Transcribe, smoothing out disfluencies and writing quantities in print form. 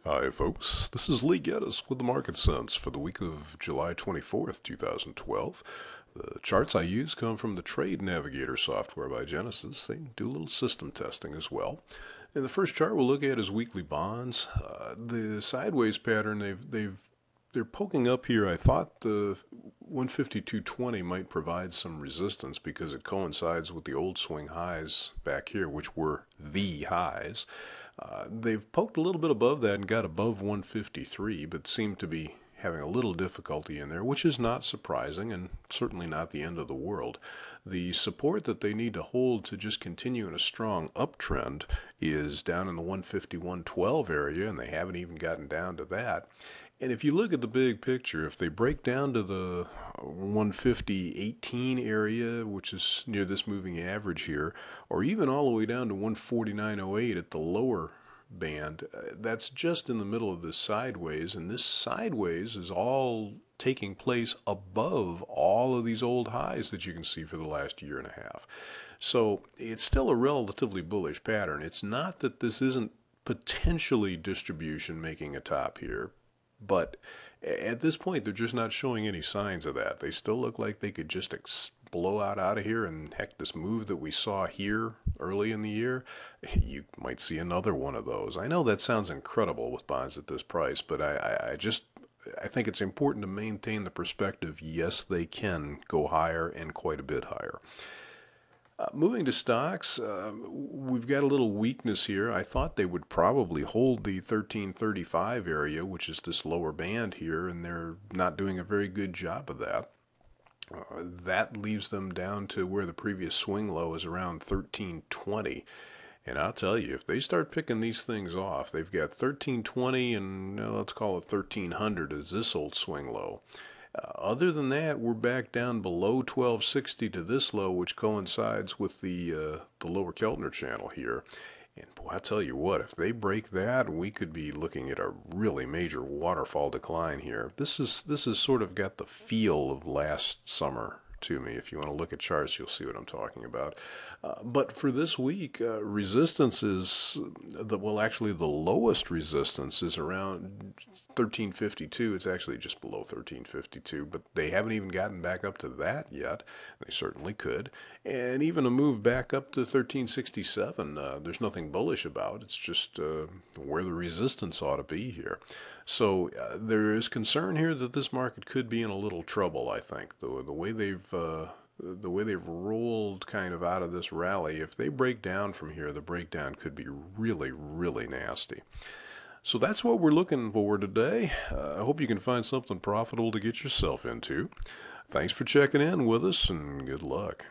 Hi, folks. This is Lee Gettess with the Market Sense for the week of July 24th, 2012. The charts I use come from the Trade Navigator software by Gettess. They do a little system testing as well. And the first chart we'll look at is weekly bonds. The sideways pattern they're poking up here. I thought the 152.20 might provide some resistance because it coincides with the old swing highs back here, which were the highs. They've poked a little bit above that and got above 153, but seem to be having a little difficulty in there, which is not surprising and certainly not the end of the world. The support that they need to hold to just continue in a strong uptrend is down in the 151.12 area, and they haven't even gotten down to that. And if you look at the big picture, if they break down to the 150.18 area, which is near this moving average here, or even all the way down to 149.08 at the lower band, that's just in the middle of this sideways, and this sideways is all taking place above all of these old highs that you can see for the last year and a half. So it's still a relatively bullish pattern. It's not that this isn't potentially distribution making a top here, but at this point, they're just not showing any signs of that. They still look like they could just blow out of here, and heck, this move that we saw here early in the year, you might see another one of those. I know that sounds incredible with bonds at this price, but I think it's important to maintain the perspective. Yes, they can go higher and quite a bit higher. Moving to stocks, we've got a little weakness here. I thought they would probably hold the 1335 area, which is this lower band here, and they're not doing a very good job of that. That leaves them down to where the previous swing low is around 1320. And I'll tell you, if they start picking these things off, they've got 1320 and let's call it 1300 as this old swing low. Other than that, we're back down below 1260 to this low, which coincides with the lower Keltner channel here. And boy, I tell you what, if they break that, we could be looking at a really major waterfall decline here. This is sort of got the feel of last summer to me. If you want to look at charts, you'll see what I'm talking about. But for this week, resistance is actually the lowest resistance is around 1352. It's actually just below 1352, but they haven't even gotten back up to that yet. They certainly could. And even a move back up to 1367, there's nothing bullish about. It's just where the resistance ought to be here. So there is concern here that this market could be in a little trouble, I think. The way they've rolled kind of out of this rally, if they break down from here, the breakdown could be really, really nasty. So that's what we're looking for today. I hope you can find something profitable to get yourself into. Thanks for checking in with us, and good luck.